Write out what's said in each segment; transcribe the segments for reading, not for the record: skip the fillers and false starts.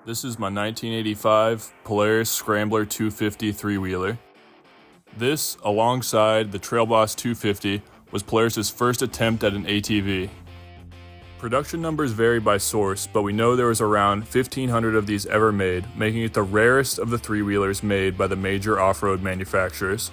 This is my 1985 Polaris Scrambler 250 three-wheeler. This, alongside the Trail Boss 250, was Polaris' first attempt at an ATV. Production numbers vary by source, but we know there was around 1,500 of these ever made, making it the rarest of the three-wheelers made by the major off-road manufacturers.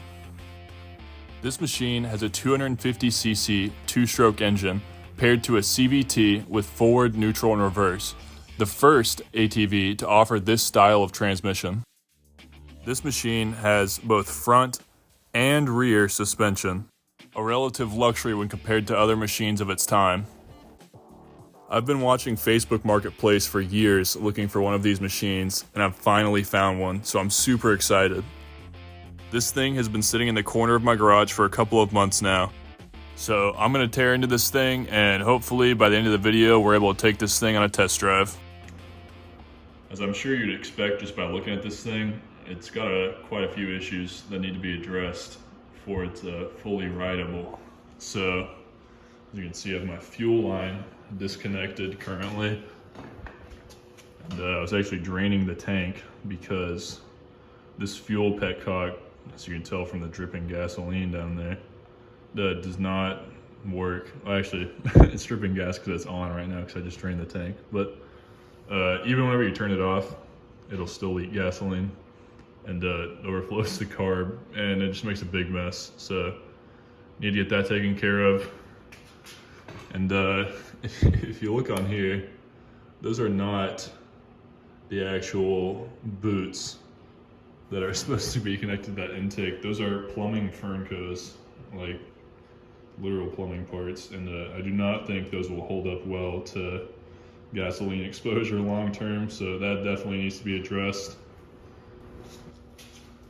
This machine has a 250cc two-stroke engine paired to a CVT with forward, neutral, and reverse, the first ATV to offer this style of transmission. This machine has both front and rear suspension, a relative luxury when compared to other machines of its time. I've been watching Facebook Marketplace for years looking for one of these machines, and I've finally found one, so I'm super excited. This thing has been sitting in the corner of my garage for a couple of months now. So I'm going to tear into this thing, and hopefully by the end of the video we're able to take this thing on a test drive. As I'm sure you'd expect just by looking at this thing, it's got quite a few issues that need to be addressed before it's fully rideable. So as you can see, I have my fuel line disconnected currently. And I was actually draining the tank because this fuel petcock, as you can tell from the dripping gasoline down there, that does not work. Well, actually, it's dripping gas because it's on right now because I just drained the tank. But even whenever you turn it off, it'll still leak gasoline and overflows the carb, and it just makes a big mess. So need to get that taken care of. And if you look on here, those are not the actual boots that are supposed to be connected to that intake. Those are plumbing furncos, like literal plumbing parts, and I do not think those will hold up well to gasoline exposure long term, so that definitely needs to be addressed.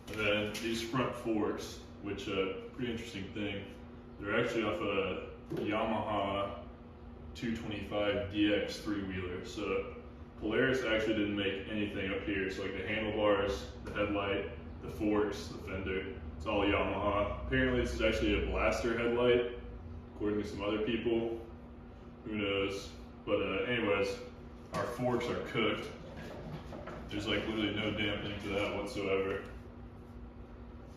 And then these front forks, which pretty interesting thing, they're actually off a Yamaha 225 DX three-wheeler. So Polaris actually didn't make anything up here. So like the handlebars, the headlight, the forks, the fender, it's all Yamaha. Apparently this is actually a blaster headlight, according to some other people. Who knows? But anyways, our forks are cooked. There's like literally no dampening to that whatsoever.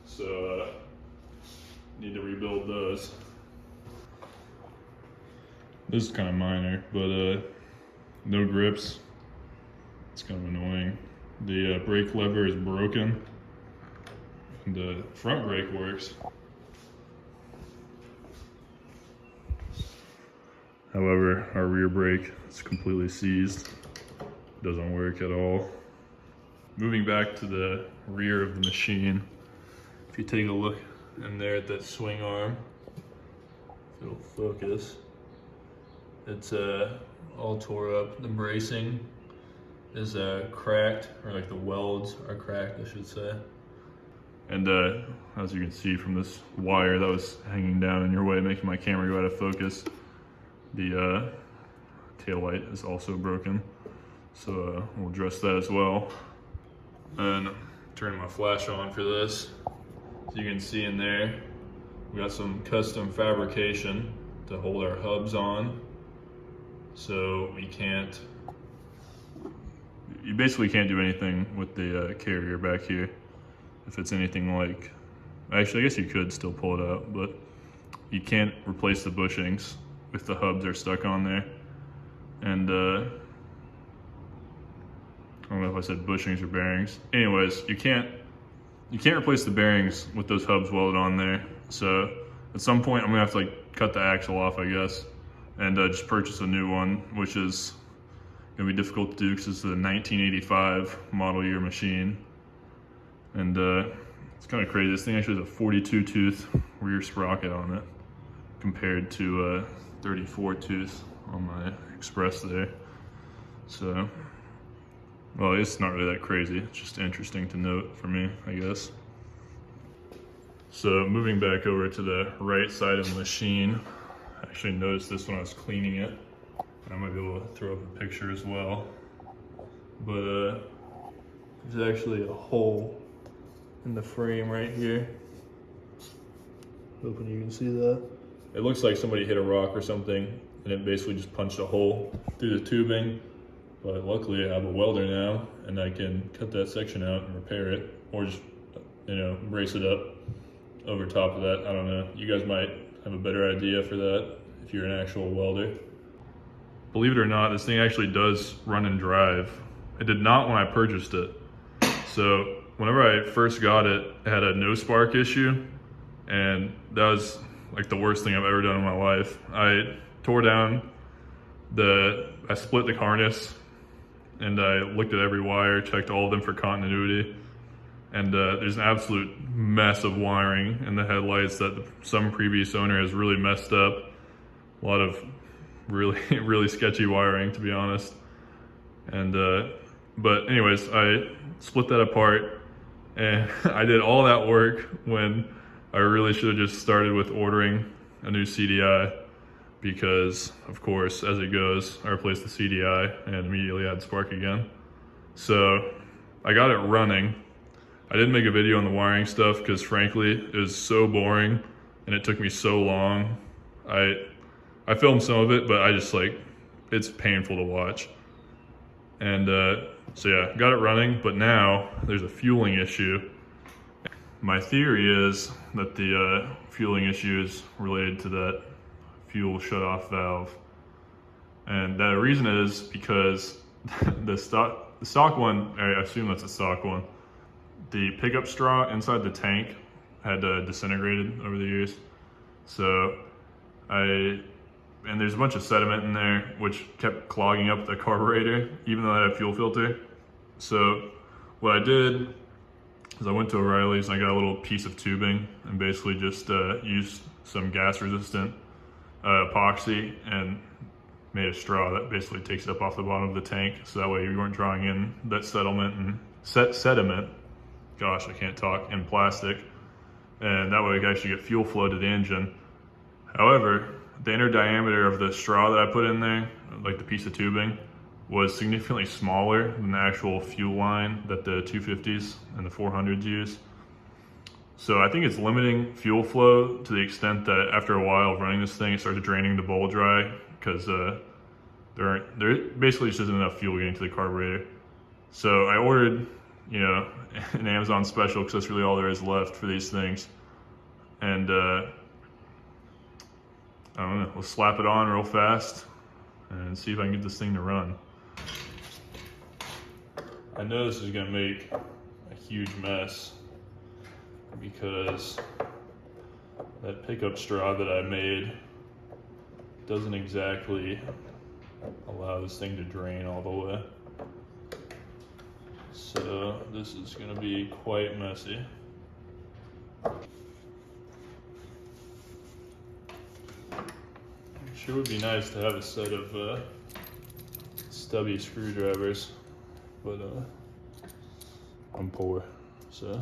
So need to rebuild those. This is kind of minor, but no grips. It's kind of annoying. The brake lever is broken. And the front brake works. However, our rear brake is completely seized. Doesn't work at all. Moving back to the rear of the machine, if you take a look in there at that swing arm, if it'll focus, it's all tore up. The bracing is cracked, or like the welds are cracked, I should say. And as you can see from this wire that was hanging down in your way, making my camera go out of focus, the tail light is also broken, so we'll address that as well. And turn my flash on for this. So you can see in there, we got some custom fabrication to hold our hubs on. So you basically can't do anything with the carrier back here. If it's anything like, actually I guess you could still pull it out, but you can't replace the bushings if the hubs are stuck on there. And I don't know if I said bushings or bearings. Anyways, you can't replace the bearings with those hubs welded on there. So at some point I'm gonna have to like cut the axle off, I guess, and just purchase a new one, which is gonna be difficult to do because it's a 1985 model year machine. And it's kind of crazy. This thing actually has a 42 tooth rear sprocket on it compared to 34 tooth on my Express there. So, well, it's not really that crazy. It's just interesting to note for me, I guess. So moving back over to the right side of the machine, I actually noticed this when I was cleaning it. I might be able to throw up a picture as well. But there's actually a hole in the frame right here. Hoping you can see that. It looks like somebody hit a rock or something and it basically just punched a hole through the tubing But luckily I have a welder now and I can cut that section out and repair it, or just, brace it up over top of that. I don't know. You guys might have a better idea for that if you're an actual welder. Believe it or not, this thing actually does run and drive. It did not when I purchased it. So whenever I first got it, it had a no spark issue, and that was like the worst thing I've ever done in my life. I tore down I split the harness, and I looked at every wire, checked all of them for continuity, and there's an absolute mess of wiring in the headlights that some previous owner has really messed up. A lot of really, really sketchy wiring, to be honest. And but anyways, I split that apart, and I did all that work when I really should have just started with ordering a new CDI, because of course, as it goes, I replaced the CDI and immediately had spark again. So I got it running. I didn't make a video on the wiring stuff because frankly, it was so boring and it took me so long. I filmed some of it, but I just it's painful to watch. And so yeah, got it running, but now there's a fueling issue. My theory is that the fueling issue is related to that fuel shutoff valve. And the reason is because the stock one, I assume that's a stock one, the pickup straw inside the tank had disintegrated over the years. So and there's a bunch of sediment in there which kept clogging up the carburetor, even though I had a fuel filter. So what I did is I went to O'Reilly's and I got a little piece of tubing and basically just used some gas resistant epoxy and made a straw that basically takes it up off the bottom of the tank, so that way you weren't drawing in that sediment, gosh, I can't talk, in plastic, and that way you can actually get fuel flow to the engine. However, the inner diameter of the straw that I put in there, like the piece of tubing, was significantly smaller than the actual fuel line that the 250s and the 400s use. So I think it's limiting fuel flow to the extent that after a while of running this thing, it started draining the bowl dry, because there basically just isn't enough fuel getting to the carburetor. So I ordered, an Amazon special, because that's really all there is left for these things. And I don't know, we'll slap it on real fast and see if I can get this thing to run. I know this is gonna make a huge mess because that pickup straw that I made doesn't exactly allow this thing to drain all the way. So this is gonna be quite messy. Sure would be nice to have a set of stubby screwdrivers, but I'm poor, so.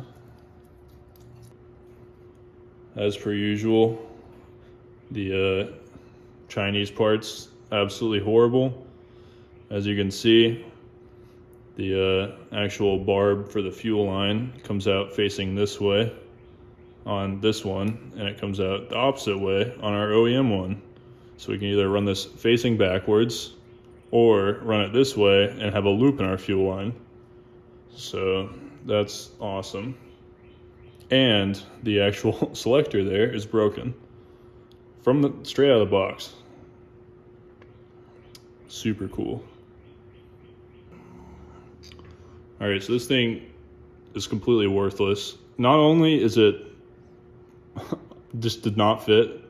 As per usual, the Chinese parts, absolutely horrible. As you can see, the actual barb for the fuel line comes out facing this way on this one, and it comes out the opposite way on our OEM one. So we can either run this facing backwards or run it this way and have a loop in our fuel line. So that's awesome. And the actual selector there is broken straight out of the box. Super cool. All right, so this thing is completely worthless. Not only is it just did not fit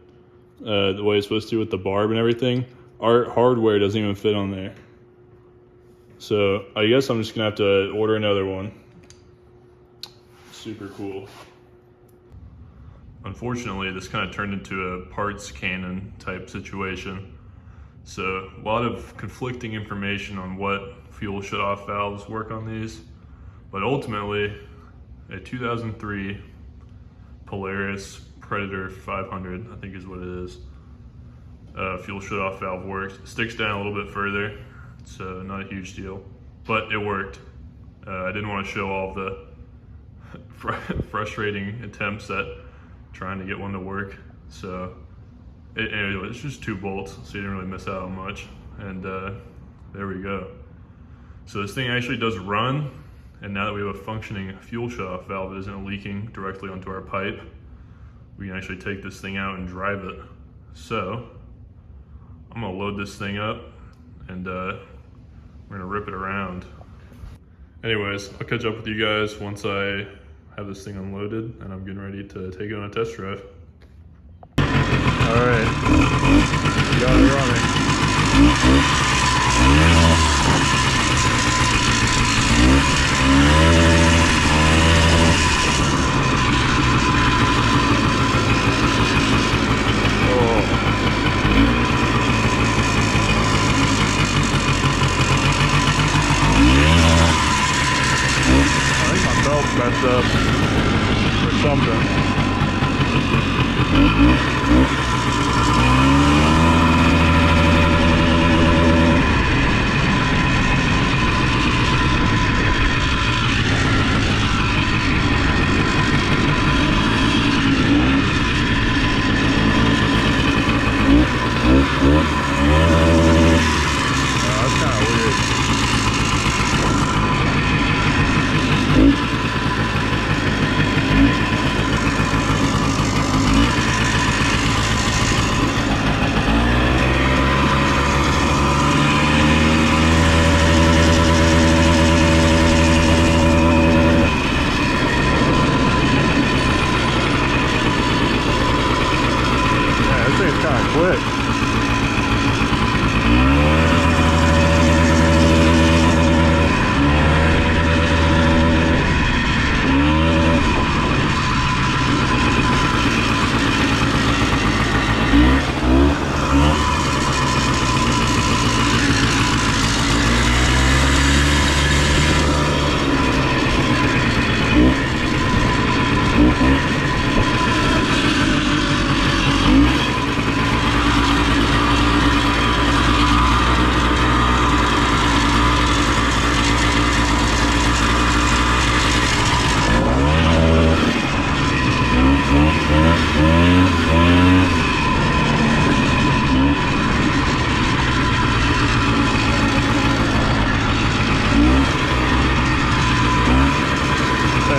the way it's supposed to with the barb and everything, our hardware doesn't even fit on there. So I guess I'm just gonna have to order another one. Super cool. Unfortunately, this kind of turned into a parts cannon type situation. So a lot of conflicting information on what fuel shutoff valves work on these, but ultimately a 2003 Polaris Predator 500, I think is what it is, fuel shutoff valve works. It sticks down a little bit further, so not a huge deal, but it worked. I didn't want to show all of the frustrating attempts at trying to get one to work, so anyway, it's just 2 bolts, so you didn't really miss out on much, and there we go. So this thing actually does run, and now that we have a functioning fuel shutoff valve that isn't leaking directly onto our pipe, we can actually take this thing out and drive it. So I'm gonna load this thing up and we're gonna rip it around. Anyways, I'll catch up with you guys once I have this thing unloaded and I'm getting ready to take it on a test drive. All right, got it running. Messed up or something. That's kind of weird. Quick.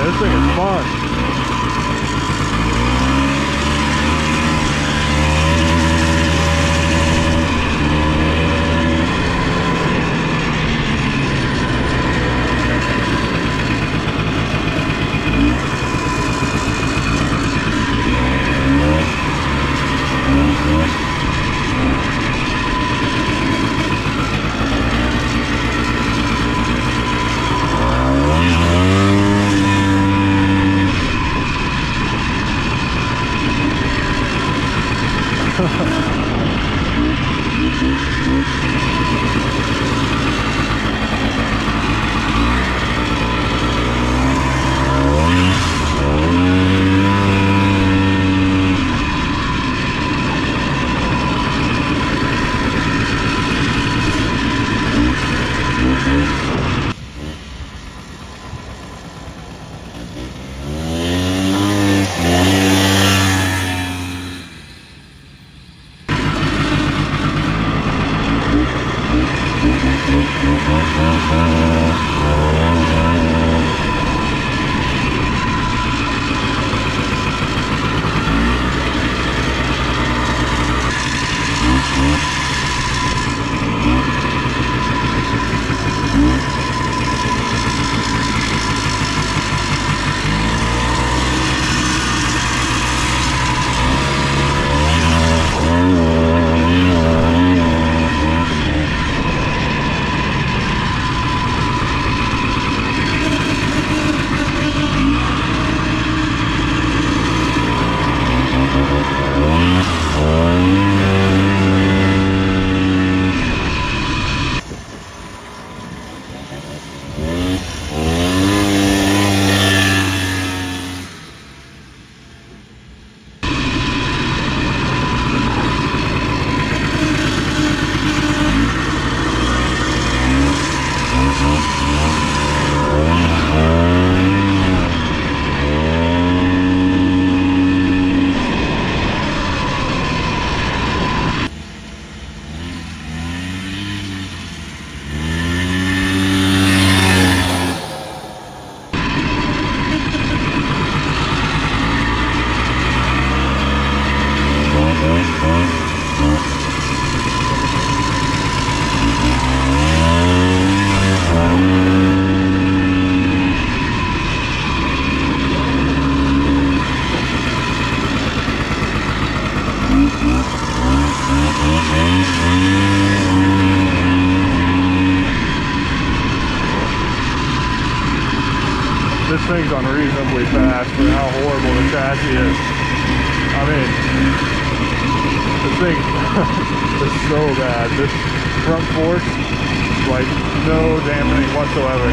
This thing is fun. This thing's unreasonably fast for how horrible the chassis is. I mean, this thing is so bad. This front fork, like no dampening whatsoever.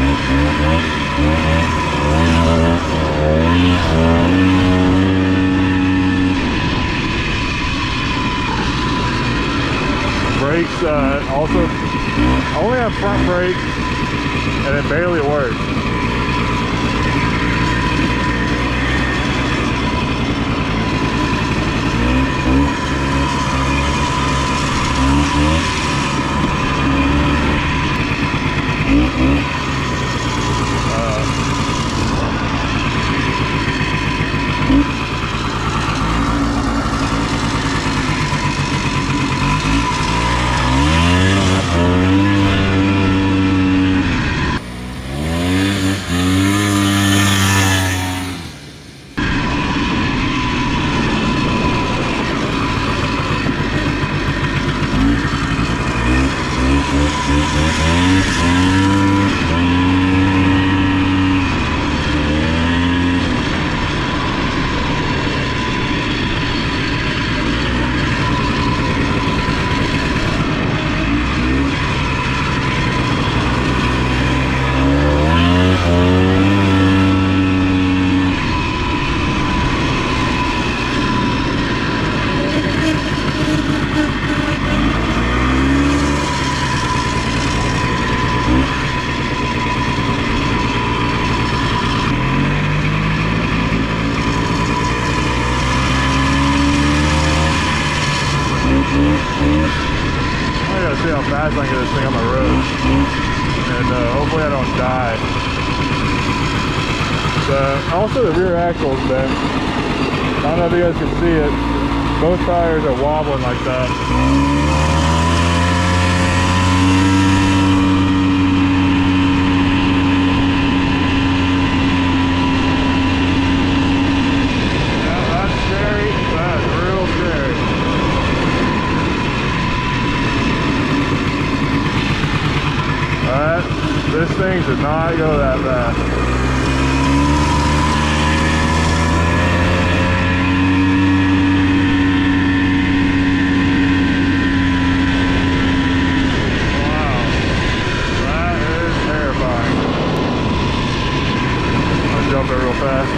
Brakes also only have front brakes, and it barely works. See how fast I can get this thing on the road, and hopefully I don't die. Also the rear axle's bent. I don't know if you guys can see it. Both tires are wobbling like that. Yeah, that's scary. That's real scary. Alright, this thing should not go that fast. Wow, that is terrifying. I'll jump it real fast.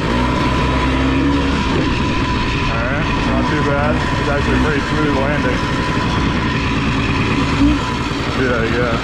Alright, not too bad. It's actually a pretty smooth landing. See that again.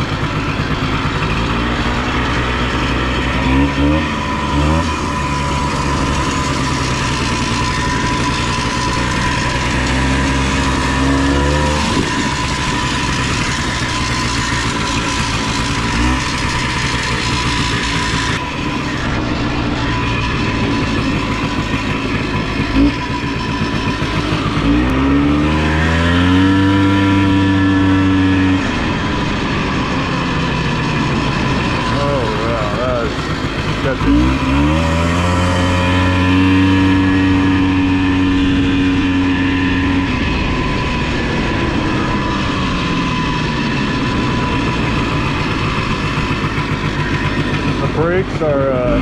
The brakes are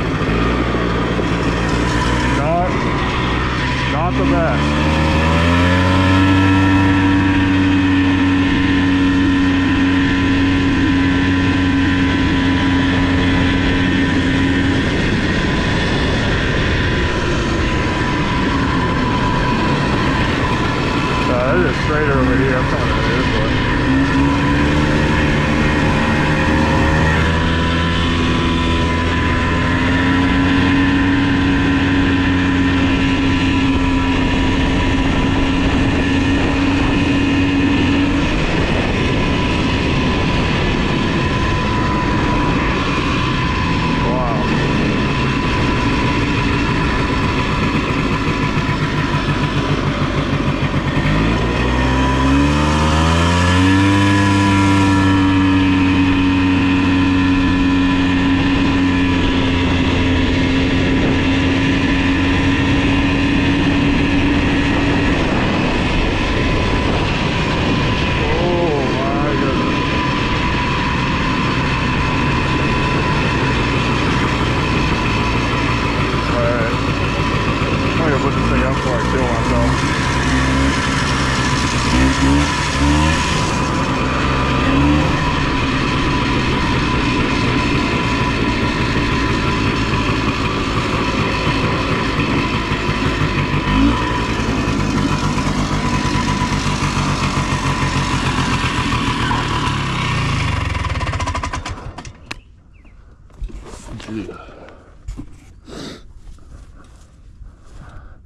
not the best. There's a straighter over here. I'm coming over this way.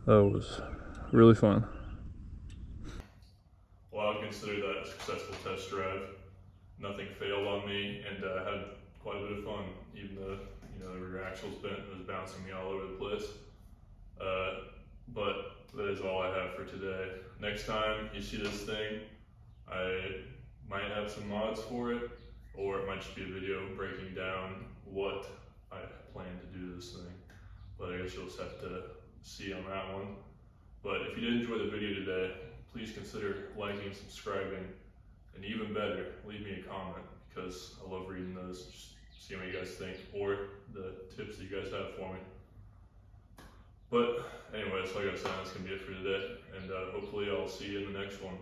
That was really fun. Well, I would consider that a successful test drive. Nothing failed on me, and I had quite a bit of fun, even though the rear axle's bent and was bouncing me all over the place. But that is all I have for today. Next time you see this thing, I might have some mods for it, or it might just be a video breaking down what I plan to do to this thing. But I guess you'll just have to see on that one. But if you did enjoy the video today, please consider liking, subscribing, and even better, leave me a comment, because I love reading those, just see what you guys think, or the tips that you guys have for me. But anyways, like I said, that's going to be it for today, and hopefully I'll see you in the next one.